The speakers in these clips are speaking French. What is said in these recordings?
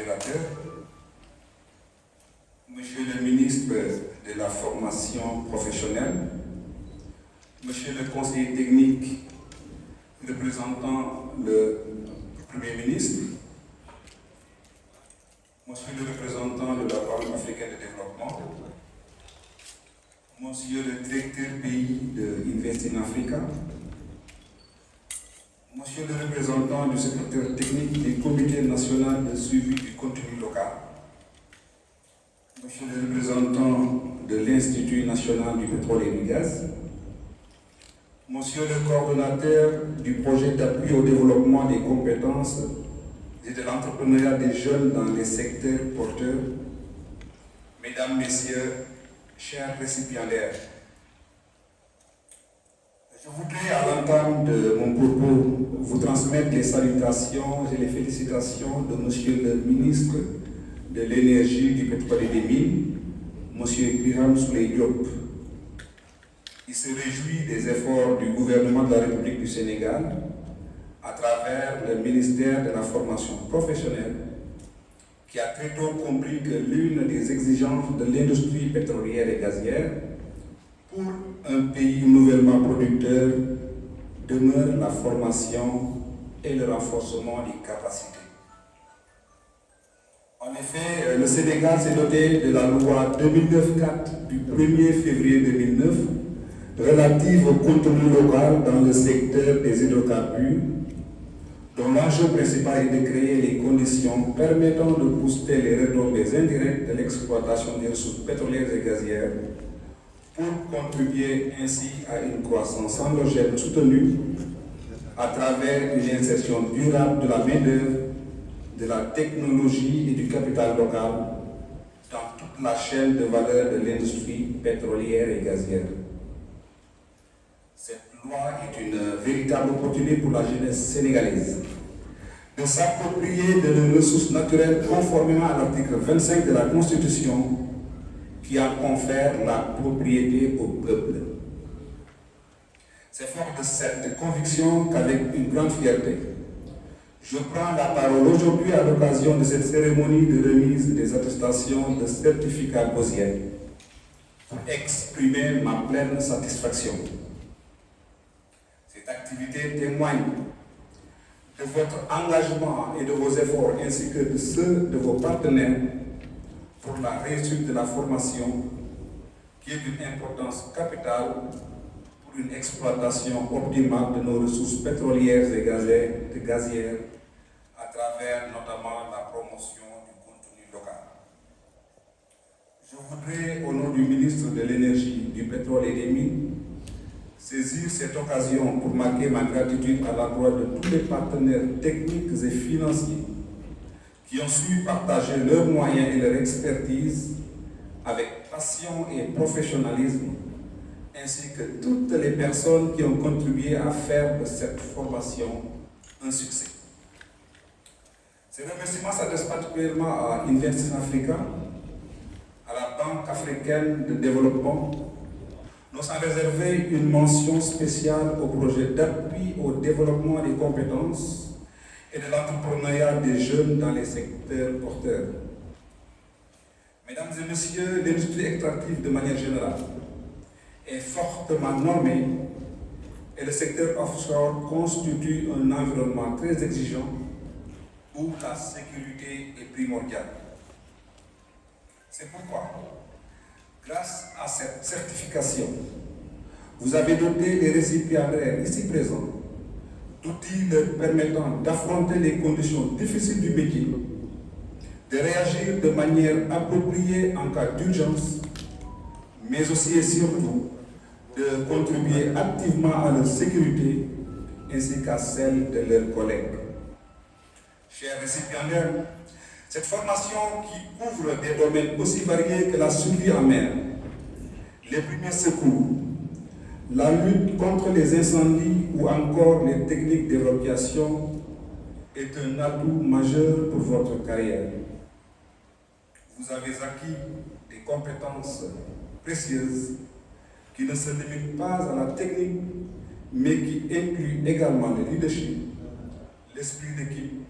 modérateur, Monsieur le ministre de la formation professionnelle, Monsieur le conseiller technique représentant le Premier ministre, Monsieur le représentant de la Banque africaine de développement, Monsieur le directeur pays de Invest in Africa, Monsieur le représentant du secrétaire technique du Comité national de suivi du contenu local, Monsieur le représentant de l'Institut national du pétrole et du gaz, Monsieur le coordonnateur du projet d'appui au développement des compétences et de l'entrepreneuriat des jeunes dans les secteurs porteurs, Mesdames, Messieurs, chers récipiendaires, je voudrais à l'entame de mon propos vous transmettre les salutations et les félicitations de Monsieur le ministre de l'Énergie, du Pétrole et des Mines, Monsieur Birame Souleye Diop. Il se réjouit des efforts du gouvernement de la République du Sénégal à travers le ministère de la Formation professionnelle qui a très tôt compris que l'une des exigences de l'industrie pétrolière et gazière pour un pays nouvellement producteur demeure la formation et le renforcement des capacités. En effet, le Sénégal s'est doté de la loi 2009-4 du 1er février 2009 relative au contenu local dans le secteur des hydrocarbures, dont l'enjeu principal est de créer les conditions permettant de booster les retombées indirectes de l'exploitation des ressources pétrolières et gazières pour contribuer ainsi à une croissance endogène soutenue à travers une insertion durable de la main-d'œuvre, de la technologie et du capital local dans toute la chaîne de valeur de l'industrie pétrolière et gazière. Cette loi est une véritable opportunité pour la jeunesse sénégalaise de s'approprier de leurs ressources naturelles conformément à l'article 25 de la Constitution qui en confère la propriété au peuple. C'est fort de cette conviction qu'avec une grande fierté, je prends la parole aujourd'hui à l'occasion de cette cérémonie de remise des attestations de certificats gauziens pour exprimer ma pleine satisfaction. Cette activité témoigne de votre engagement et de vos efforts ainsi que de ceux de vos partenaires pour la réussite de la formation qui est d'une importance capitale pour une exploitation optimale de nos ressources pétrolières et gazières à travers notamment la promotion du contenu local. Je voudrais, au nom du ministre de l'Énergie, du Pétrole et des Mines, saisir cette occasion pour marquer ma gratitude à l'endroit de tous les partenaires techniques et financiers qui ont su partager leurs moyens et leur expertise avec passion et professionnalisme, ainsi que toutes les personnes qui ont contribué à faire de cette formation un succès. Ces remerciements s'adressent particulièrement à Invest in Africa, à la Banque africaine de développement, nous avons réservé une mention spéciale au projet d'appui au développement des compétences et de l'entrepreneuriat des jeunes dans les secteurs porteurs. Mesdames et messieurs, l'industrie extractive de manière générale est fortement normée et le secteur offshore constitue un environnement très exigeant où la sécurité est primordiale. C'est pourquoi, grâce à cette certification, vous avez doté les récipiendaires ici présents d'outils leur permettant d'affronter les conditions difficiles du métier, de réagir de manière appropriée en cas d'urgence, mais aussi et surtout de contribuer activement à leur sécurité ainsi qu'à celle de leurs collègues. Chers récipiendaires, cette formation qui couvre des domaines aussi variés que la survie en mer, les premiers secours, la lutte contre les incendies ou encore les techniques d'évacuation est un atout majeur pour votre carrière. Vous avez acquis des compétences précieuses qui ne se limitent pas à la technique, mais qui incluent également le leadership, l'esprit d'équipe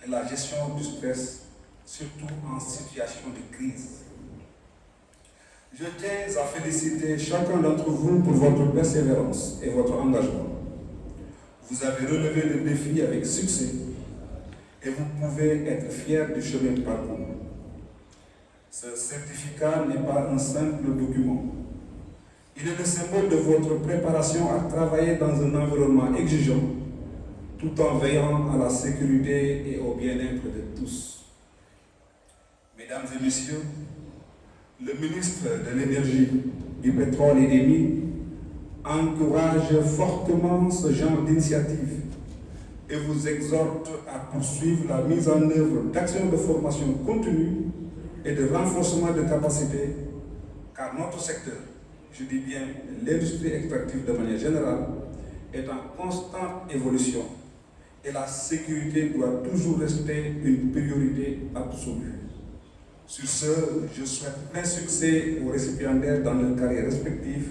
et la gestion du stress surtout en situation de crise. Je tiens à féliciter chacun d'entre vous pour votre persévérance et votre engagement. Vous avez relevé le défi avec succès et vous pouvez être fiers du chemin parcouru. Ce certificat n'est pas un simple document. Il est le symbole de votre préparation à travailler dans un environnement exigeant, tout en veillant à la sécurité et au bien-être de tous. Mesdames et messieurs, le ministre de l'Énergie, du Pétrole et des Mines encourage fortement ce genre d'initiative et vous exhorte à poursuivre la mise en œuvre d'actions de formation continue et de renforcement de capacités, car notre secteur, je dis bien l'industrie extractive de manière générale, est en constante évolution et la sécurité doit toujours rester une priorité absolue. Sur ce, je souhaite plein succès aux récipiendaires dans leurs carrières respectives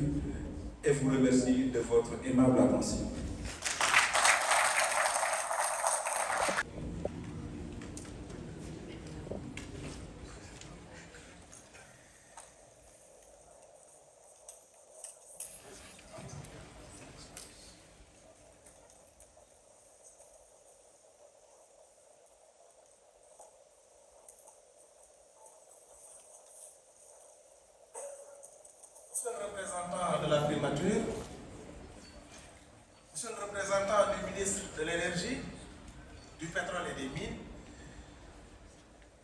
et vous remercie de votre aimable attention. Monsieur le représentant de la primature, monsieur le représentant du ministre de l'Énergie, du Pétrole et des Mines,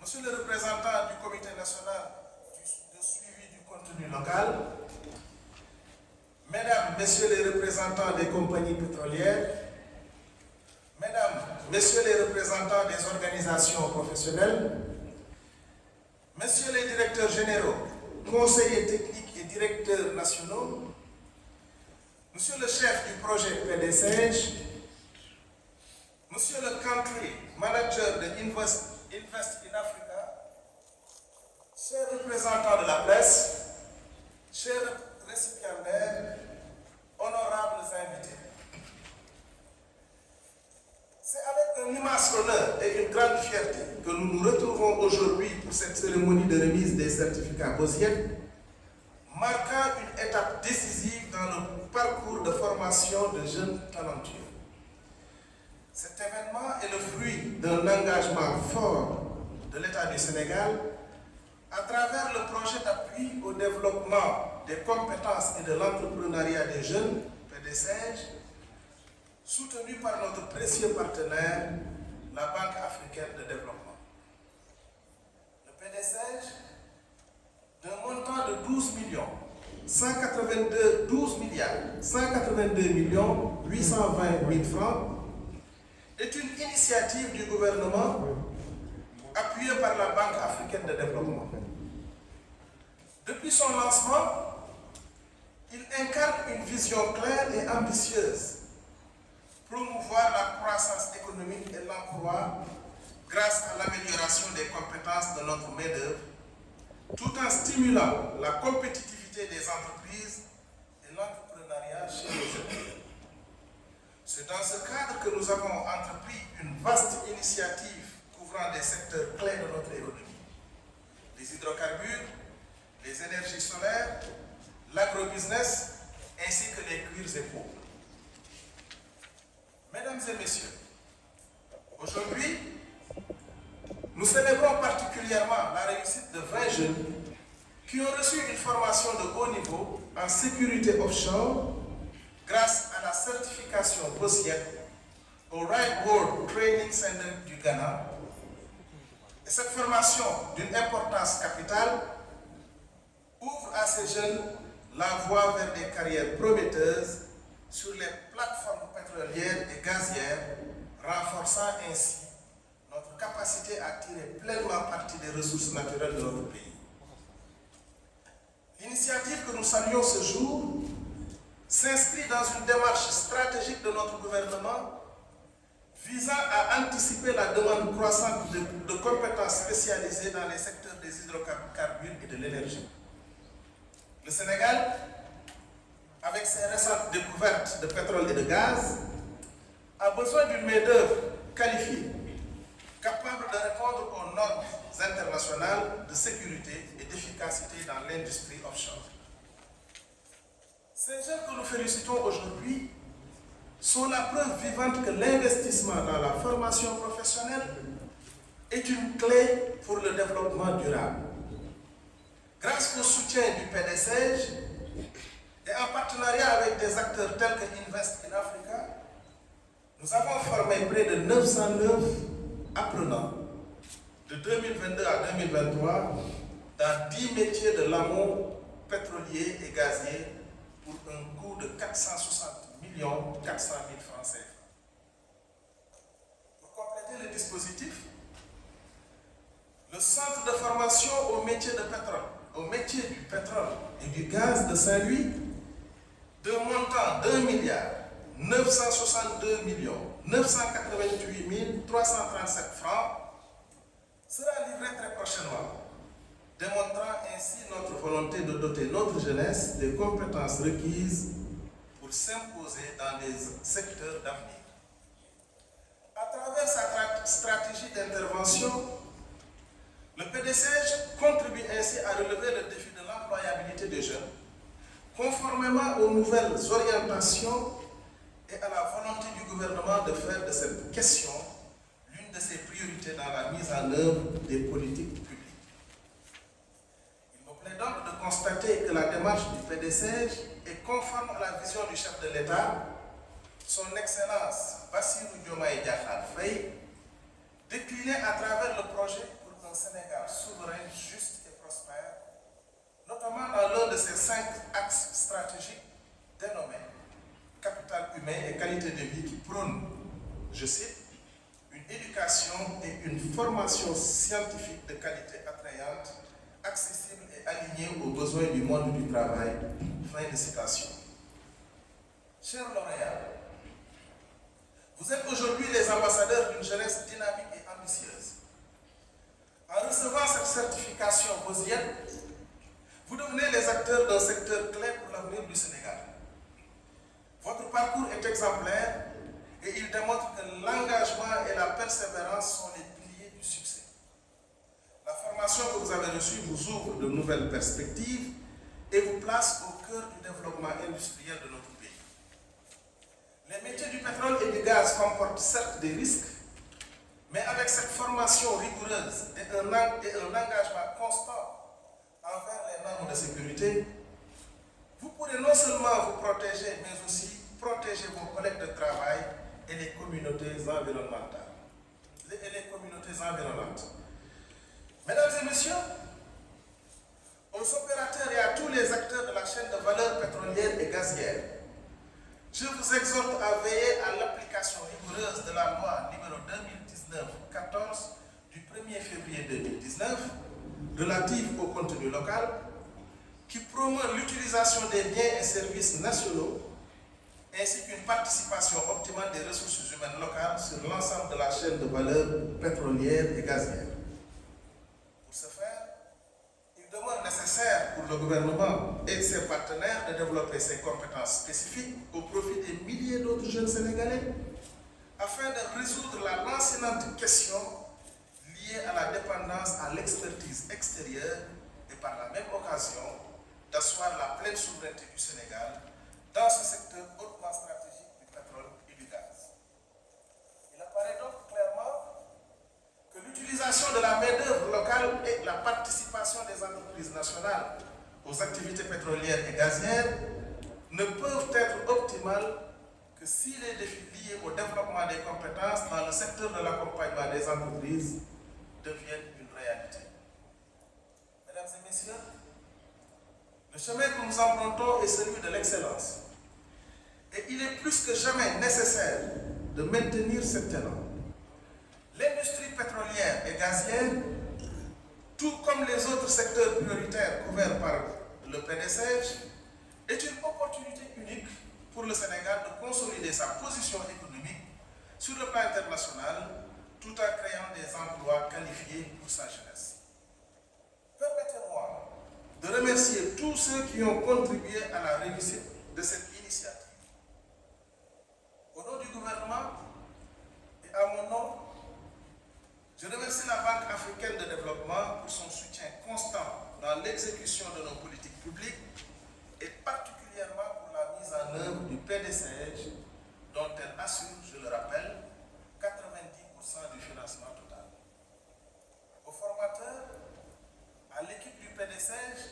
monsieur le représentant du Comité national de suivi du contenu local, mesdames, messieurs les représentants des compagnies pétrolières, mesdames, messieurs les représentants des organisations professionnelles, messieurs les directeurs généraux, conseillers techniques et directeurs nationaux, monsieur le chef du projet PDCH, monsieur le country manager de Invest in Africa, chers représentants de la presse, chers récipiendaires, honorables invités. C'est avec un immense honneur et une grande fierté que nous nous retrouvons aujourd'hui pour cette cérémonie de remise des certificats BOSIEC, marquant une étape décisive dans le parcours de formation de jeunes talentueux. Cet événement est le fruit d'un engagement fort de l'État du Sénégal à travers le projet d'appui au développement des compétences et de l'entrepreneuriat des jeunes, PDCJ, soutenu par notre précieux partenaire, la Banque africaine de développement. Le PDCJ, d'un montant de 12 milliards 820 000 francs, est une initiative du gouvernement appuyée par la Banque africaine de développement. Depuis son lancement, il incarne une vision claire et ambitieuse, promouvoir la croissance économique et l'emploi grâce à l'amélioration des compétences de notre main-d'œuvre, tout en stimulant la compétitivité des entreprises et l'entrepreneuriat chez les jeunes. C'est dans ce cadre que nous avons entrepris une vaste initiative couvrant des secteurs clés de notre économie: les hydrocarbures, les énergies solaires, l'agrobusiness, ainsi que les cuirs et peaux. Mesdames et messieurs, aujourd'hui, nous célébrons particulièrement la réussite de 20 jeunes qui ont reçu une formation de haut niveau en sécurité offshore grâce à la certification BOSIEC au Right World Training Center du Ghana. Et cette formation d'une importance capitale ouvre à ces jeunes la voie vers des carrières prometteuses sur les plateformes pétrolières et gazières, renforçant ainsi notre capacité à tirer pleinement parti des ressources naturelles de notre pays. L'initiative que nous saluons ce jour s'inscrit dans une démarche stratégique de notre gouvernement visant à anticiper la demande croissante de compétences spécialisées dans les secteurs des hydrocarbures et de l'énergie. Le Sénégal, avec ses récentes découvertes de pétrole et de gaz, a besoin d'une main-d'œuvre qualifiée, capable de répondre aux normes internationales de sécurité et d'efficacité dans l'industrie offshore. Ces jeunes que nous félicitons aujourd'hui sont la preuve vivante que l'investissement dans la formation professionnelle est une clé pour le développement durable. Grâce au soutien du PDCEJ et en partenariat avec des acteurs tels que Invest in Africa, nous avons formé près de 909 apprenants de 2022 à 2023 dans 10 métiers de l'amont pétrolier et gazier pour un coût de 460 400 000 francs CFA. Pour compléter le dispositif, le centre de formation au métier du pétrole et du gaz de Saint-Louis, de montant d'1 962 988 337 francs, sera livré très prochainement, démontrant ainsi notre volonté de doter notre jeunesse des compétences requises pour s'imposer dans des secteurs d'avenir. À travers sa stratégie d'intervention, le PDCEJ contribue ainsi à relever le défi de l'employabilité des jeunes, conformément aux nouvelles orientations et à la volonté du gouvernement de faire de cette question l'une de ses priorités dans la mise en œuvre des politiques publiques. Il me plaît donc de constater que la démarche du PDCEJ est conforme à la vision du chef de l'État, son Excellence Bassirou Diomaye Diakhar Faye, déclinée à travers le projet pour un Sénégal souverain, juste et prospère, notamment dans l'un de ses 5 axes stratégiques dénommés capital humain et qualité de vie qui prône, je cite, une éducation et une formation scientifique de qualité attrayante, accessible et alignée aux besoins du monde du travail. Fin de citation. Chers lauréats, vous êtes aujourd'hui les ambassadeurs d'une jeunesse dynamique et ambitieuse. En recevant cette certification bosnienne, vous devenez les acteurs d'un secteur clé pour l'avenir du Sénégal. Votre parcours est exemplaire et il démontre que l'engagement et la persévérance sont les piliers du succès. La formation que vous avez reçue vous ouvre de nouvelles perspectives et vous place au cœur du développement industriel de notre pays. Les métiers du pétrole et du gaz comportent certes des risques, mais avec cette formation rigoureuse et un engagement constant envers les normes de sécurité, vous pourrez non seulement vous protéger, mais aussi protéger vos collègues de travail et les communautés environnementales. Mesdames et messieurs, aux opérateurs et à tous les acteurs de la chaîne de valeur pétrolière et gazière, je vous exhorte à veiller à l'application rigoureuse de la loi numéro 2019-14 du 1er février 2019 relative au contenu local qui promeut l'utilisation des biens et services nationaux ainsi qu'une participation optimale des ressources humaines locales sur l'ensemble de la chaîne de valeur pétrolière et gazière. Pour ce faire, il demeure nécessaire pour le gouvernement et ses partenaires de développer ses compétences spécifiques au profit des milliers d'autres jeunes Sénégalais afin de résoudre la lancinante question liée à la dépendance à l'expertise extérieure et par la même occasion d'asseoir la pleine souveraineté du Sénégal dans ce secteur hautement stratégique du pétrole et du gaz. Il apparaît donc clairement que l'utilisation de la main-d'œuvre locale et la participation des entreprises nationales aux activités pétrolières et gazières ne peuvent être optimales que si les défis liés au développement des compétences dans le secteur de l'accompagnement des entreprises deviennent une réalité. Mesdames et messieurs, le chemin que nous empruntons est celui de l'excellence. Et il est plus que jamais nécessaire de maintenir cet élan. L'industrie pétrolière et gazière, tout comme les autres secteurs prioritaires couverts par le PDCEJ, est une opportunité unique pour le Sénégal de consolider sa position économique sur le plan international tout en créant des emplois qualifiés pour sa jeunesse. Permettez-moi de remercier tous ceux qui ont contribué à la réussite de cette initiative. Au nom du gouvernement et à mon nom, je remercie la Banque africaine de développement développement pour son soutien constant dans l'exécution de nos politiques publiques et particulièrement pour la mise en œuvre du PDCG dont elle assure, je le rappelle, 90% du financement total. Aux formateurs, à l'équipe du PDCG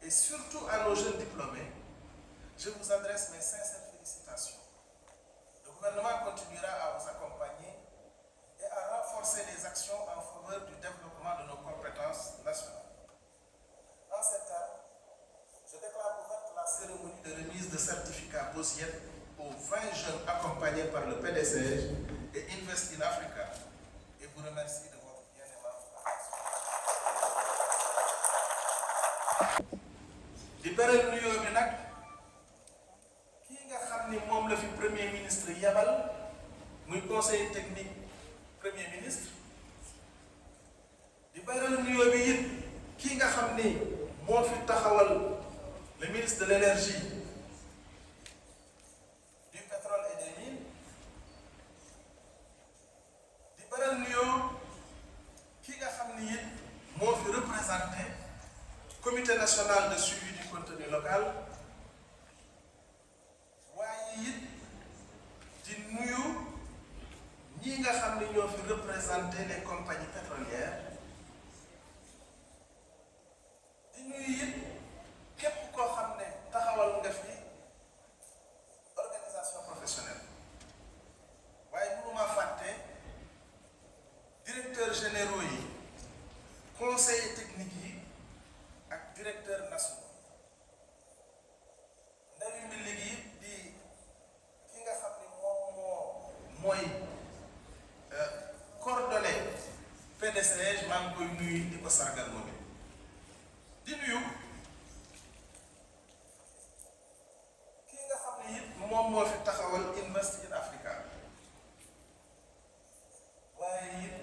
et surtout à nos jeunes diplômés, je vous adresse mes sincères félicitations. Le gouvernement continuera à vous accompagner et à renforcer les actions en faveur du développement de nos compétences nationales. En ces termes, je déclare ouverte la cérémonie de remise de certificats BOSIET aux 20 jeunes accompagnés par le PDCG et Invest in Africa et vous remercie de votre bien-aimable attention. di beral nuyoo bi nag kii nga xam ni moom la fi premier ministre yabal muy conseil technique premier ministre di beral nuyoo bi it kii nga xam ni moo fi taxawal le ministre de l'énergie, du pétrole et des mines di beral nuyoo kii nga xam ni it moo fi représenté comité national de suivi du contenu local waaye it di nuyu ñi nga xam ni ñoo fi représenté les compagnies pétrolières di nuyu it képp koo xam ne taxawal nga fi organisation professionnelle waaye mënuma fàtte directeurs généraux yi conseillers techniques yi ak directeur national ndawi mbi liggéey di ki nga xam ni mooy coordonné PDCG maa ngi koy nuyu di ko sargal moom it di nuyu ki nga xam ni it moom moo fi taxawal Invest in Africa waaye it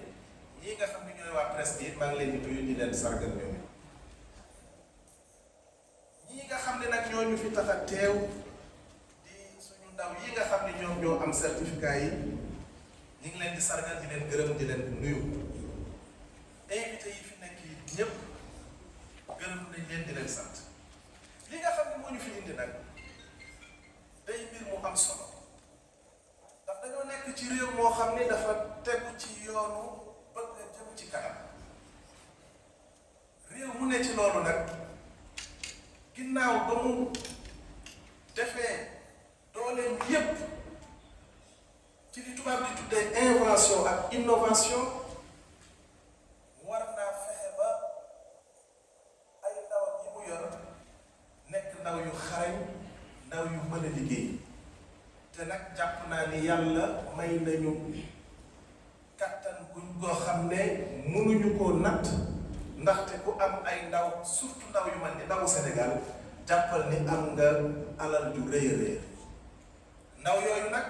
ñi nga xam ni ñooy waa presse bi it maa ngi leen di nuyu di leen sargal ñoom it ñi nga xam ne nag ñoo ñu fi tax a teew di suñu ndaw yi nga xam ne ñoom ñoo am certificat yi ñu ngi leen di sargal di leen gërëm di leen nuyu invité yi fi nekk yi ñëpp gërëm nañ leen di leen sant li nga xam ne moo ñu fi indi nag day mbir mu am solo ndax dañoo nekk ci réew moo xam ne dafa tegu ci yoonu bëgg a jëm ci kanam réew mu ne ci loolu nag ginnaaw ba mu defee dooleem yépp ci li tubaab di tuddee invention ak innovation war naa fexe ba ay ndawam yi mu yor nekk ndaw yu xarañ ndaw yu mën a liggéey te nag jàpp naa ni yàlla may nañu kattan guñ goo xam ne mënuñu koo natt ndaxte ku am ay ndaw surtout ndaw yu mel ni ndawu Sénégal jàppal ni am nga alal ju rëy a rëy ndaw yooyu nag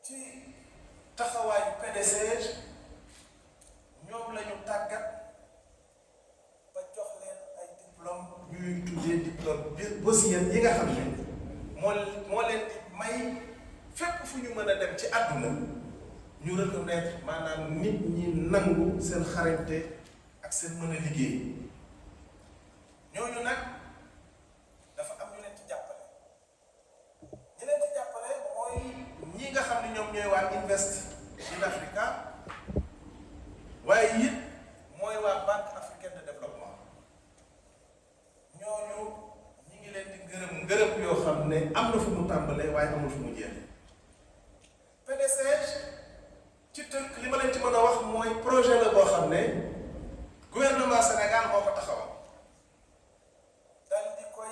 ci taxawaayu PDCG ñoom la ñu tàggat ba jox leen ay diplôme ñuy tuddee diplôme BOSIET yi nga xam ne moo leen di may fépp fu ñu mën a dem ci àdduna ñu reconnaître maanaam nit ñi nangu seen xarañte ak seen mën a liggéey ñooñu nag dafa am ñu leen ci jàppale ñi leen ci jàppale mooy ñi nga xam ne ñoom ñooy waa Invest in Africa waaye it mooy waa Banque africaine de développement ñooñu ñi ngi leen di ngërëm yoo xam ne am na fu mu tàmbalee waaye amul fu mu jeex PDCG ci tënk li ma leen ci mën a wax mooy projet la boo xam ne gouvernement Sénégal moo ko taxawal dal di koy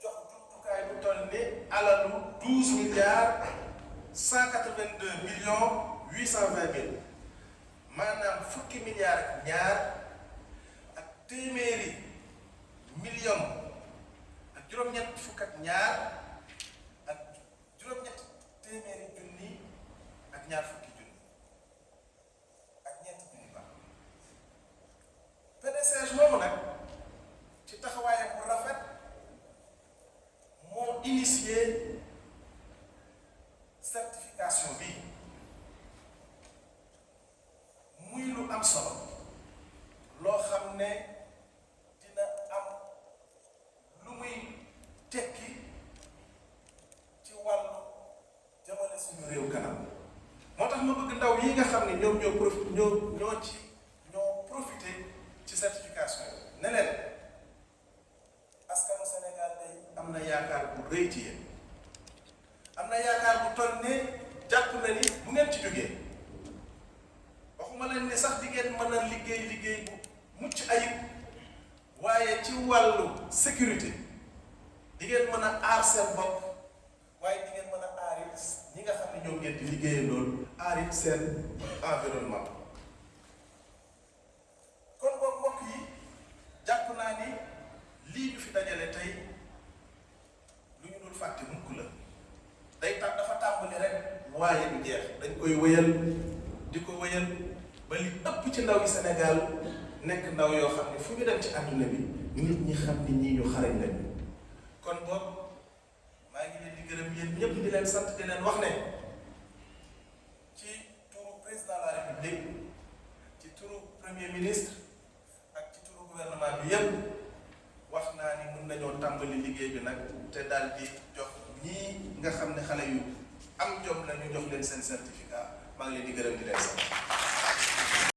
jox jumtukaay bu toll ni alalu 12,182,820,000 maanaam fukki milliards ak ñaar ak téeméeri million ak juróom-ñett fukk ak ñaar ak juróom-ñett téeméeri junni ak ñaar fukki junni ak ñeenti junni ba PDCG moomu nag ci taxawaayam bu rafet moo initié certification bi muy lu am solo ne dina am lu muy tekki ci wàllu jëmale suñu réew kanam. moo tax ma bëgg ndaw yi nga xam ne ñoom ñoo profité ci certification yi ne leen askanu Sénégal day am na yaakaar bu rëy ci yéen am na yaakaar bu toll ne jàpp na ni bu ngeen ci jógee waxuma leen ne sax di ngeen mën a liggéey bu mucc ayib waaye ci wàllu sécurité di ngeen mën a aar seen bopp waaye di ngeen mën a aar it ñi nga xam ne ñoom ngeen di liggéeyee loolu aar it seen environnement. kon boobu mbokk yi jàpp naa ni lii ñu fi dajale tey lu ñu dul fàtte mukk la day tax dafa tàmbali rek waaye du jeex dañ koy wëyal di ko wëyal ba li ëpp ci ndaw yi Sénégal nekk ndaw yoo xam ne fu ñu dem ci àdduna bi nit ñi xam ni ñii ñu xarañ lañu. kon boobu maa ngi leen di gërëm yéen ñëpp di leen sant di leen wax ne ci turu président de la république ci turu premier ministre ak ci turu gouvernement bi yépp wax naa ni mën nañoo tàmbali liggéey bi nag te daal di jox ñii nga xam ne xale yu am jom la ñu jox leen seen certificat maa ngi leen di gërëm di leen sant.